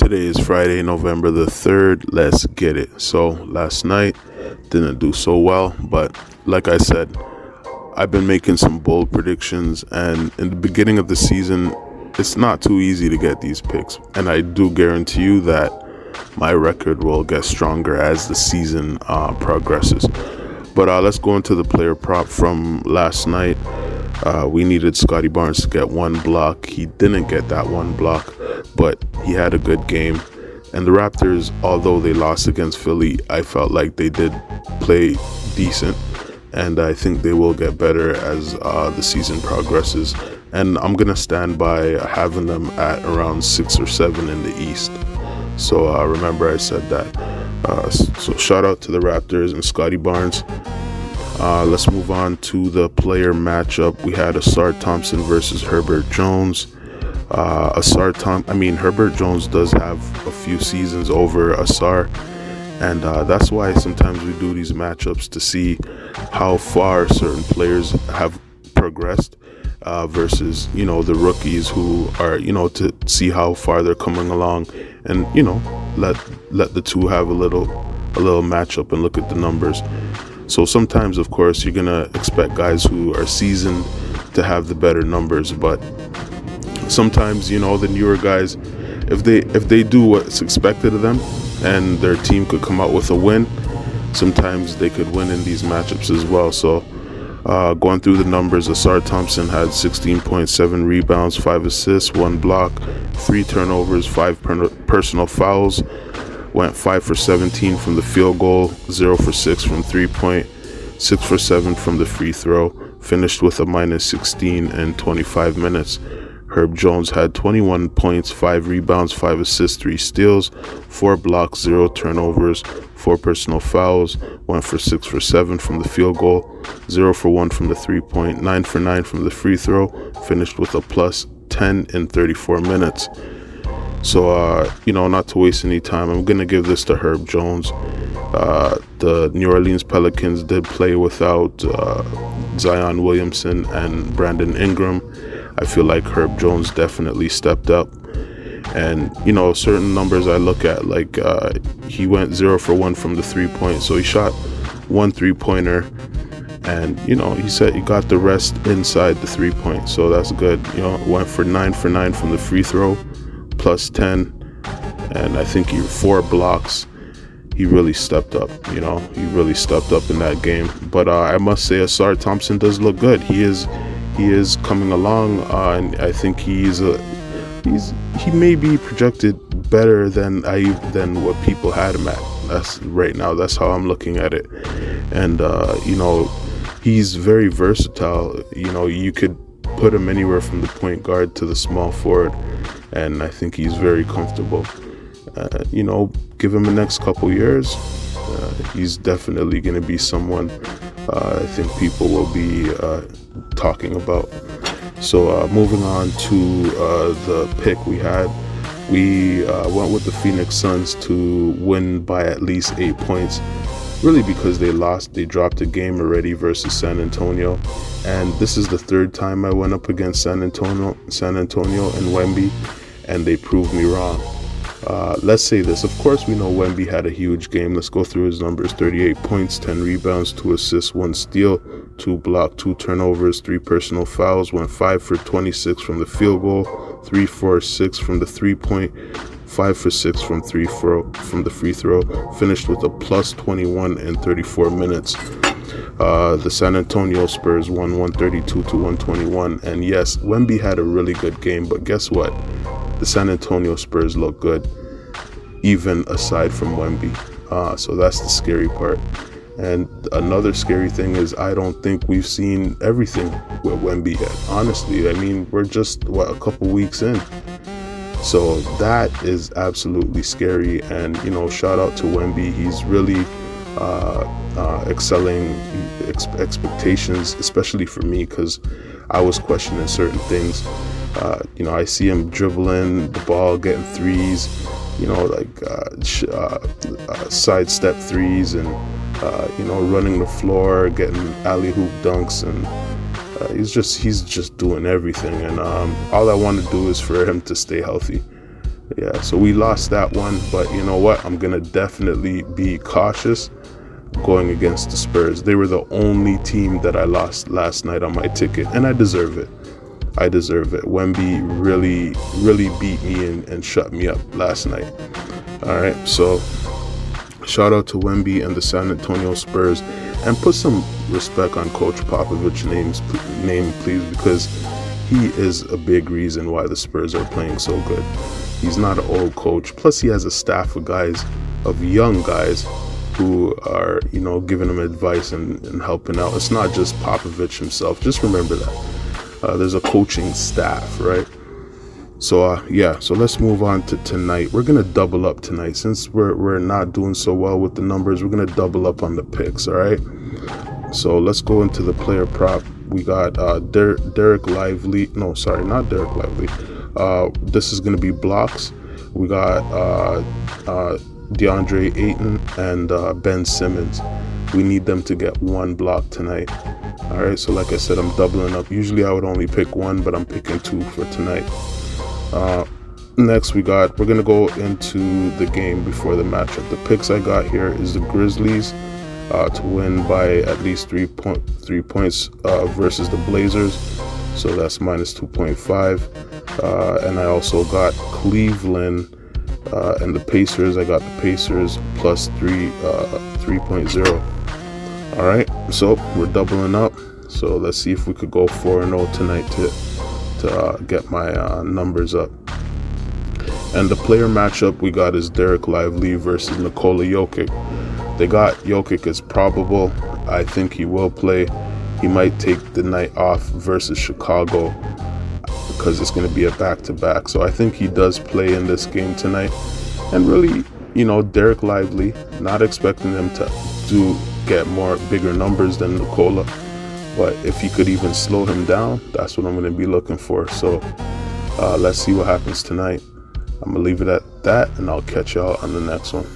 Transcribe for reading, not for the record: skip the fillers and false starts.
Today is Friday, November the 3rd. Let's get it. So last night didn't do so well, but like I said, I've been making some bold predictions, and in the beginning of the season, it's not too easy to get these picks. And I do guarantee you that my record will get stronger as the season progresses. But let's go into the player prop from last night. We needed Scotty Barnes to get one block. He didn't get that one block, but he had a good game. And the Raptors, although they lost against Philly, I felt like they did play decent. And I think they will get better as the season progresses. And I'm going to stand by having them at around 6 or 7 in the East. So remember I said that. So shout out to the Raptors and Scotty Barnes. Let's move on to the player matchup. We had Asar Thompson versus Herbert Jones. Herbert Jones does have a few seasons over Asar, and that's why sometimes we do these matchups to see how far certain players have progressed versus the rookies who are to see how far they're coming along, and let the two have a little matchup and look at the numbers. So sometimes, of course, you're gonna expect guys who are seasoned to have the better numbers, but sometimes the newer guys, if they do what's expected of them and their team could come out with a win, sometimes they could win in these matchups as well. So going through the numbers, Asar Thompson had 16.7 rebounds, 5 assists, 1 block, 3 turnovers, 5 personal fouls, went 5 for 17 from the field goal, 0 for 6 from 3-point, 6 for 7 from the free throw, finished with a minus 16 in 25 minutes. Herb Jones had 21 points, 5 rebounds, 5 assists, 3 steals, 4 blocks, 0 turnovers, 4 personal fouls, went for 6 for 7 from the field goal, 0 for 1 from the 3-point, 9 for 9 from the free throw, finished with a plus 10 in 34 minutes. So, not to waste any time, I'm going to give this to Herb Jones. The New Orleans Pelicans did play without Zion Williamson and Brandon Ingram. I feel like Herb Jones definitely stepped up. And, certain numbers I look at, like he went 0 for 1 from the 3-point. So he shot 1 3-pointer. And, he said he got the rest inside the 3-point. So that's good. Went for 9 for 9 from the free throw, plus 10. And I think 4 blocks. He really stepped up. He really stepped up in that game. But I must say, Asar Thompson does look good. He is coming along, and I think he may be projected better than what people had him at. That's right now. That's how I'm looking at it. And he's very versatile. You could put him anywhere from the point guard to the small forward, and I think he's very comfortable. Give him the next couple years. He's definitely going to be someone I think people will be talking about. So moving on to the pick we had, we went with the Phoenix Suns to win by at least 8 points, really because they lost. They dropped a game already versus San Antonio, and this is the 3rd time I went up against San Antonio and Wemby, and they proved me wrong. Let's say this. Of course, we know Wemby had a huge game. Let's go through his numbers. 38 points, 10 rebounds, 2 assists, 1 steal, 2 blocks, 2 turnovers, 3 personal fouls, went 5 for 26 from the field goal, 3 for 6 from the 3-point, 5 for 6 from the free throw, finished with a plus 21 in 34 minutes. The San Antonio Spurs won 132 to 121. And yes, Wemby had a really good game, but guess what? The San Antonio Spurs look good, even aside from Wemby. So that's the scary part. And another scary thing is I don't think we've seen everything with Wemby yet. Honestly, we're just, a couple weeks in. So that is absolutely scary. And, shout out to Wemby. He's really excelling expectations, especially for me, because I was questioning certain things. I see him dribbling the ball, getting threes, sidestep threes, and running the floor, getting alley-hoop dunks, and he's just doing everything. And all I want to do is for him to stay healthy. Yeah, so we lost that one, but you know what? I'm gonna definitely be cautious going against the Spurs. They were the only team that I lost last night on my ticket, and I deserve it. I deserve it. Wemby really beat me and shut me up last night. All right, so shout out to Wemby and the San Antonio Spurs, and put some respect on Coach Popovich's name, please, because he is a big reason why the Spurs are playing so good. He's not an old coach. Plus, he has a staff of guys, of young guys, who are, giving him advice and helping out. It's not just Popovich himself. Just remember that. There's a coaching staff, right? So so let's move on to tonight. We're gonna double up tonight since we're not doing so well with the numbers. We're gonna double up on the picks, all right? So let's go into the player prop. We got Derek Lively. No, sorry, not Derek Lively. This is gonna be blocks. We got DeAndre Ayton and Ben Simmons. We need them to get one block tonight. All right, so like I said, I'm doubling up. Usually I would only pick one, but I'm picking two for tonight. Next, we're going to go into the game before the matchup. The picks I got here is the Grizzlies to win by at least 3 points versus the Blazers. So that's minus 2.5. And I also got Cleveland and the Pacers. I got the Pacers plus 3.0. All right, so we're doubling up. So let's see if we could go 4-0 tonight to get my numbers up. And the player matchup we got is Derek Lively versus Nikola Jokic. They got Jokic as probable. I think he will play. He might take the night off versus Chicago because it's going to be a back-to-back. So I think he does play in this game tonight. And really, Derek Lively, not expecting him to get bigger numbers than Nikola. But if he could even slow him down, that's what I'm going to be looking for. So let's see what happens tonight. I'm going to leave it at that, and I'll catch y'all on the next one.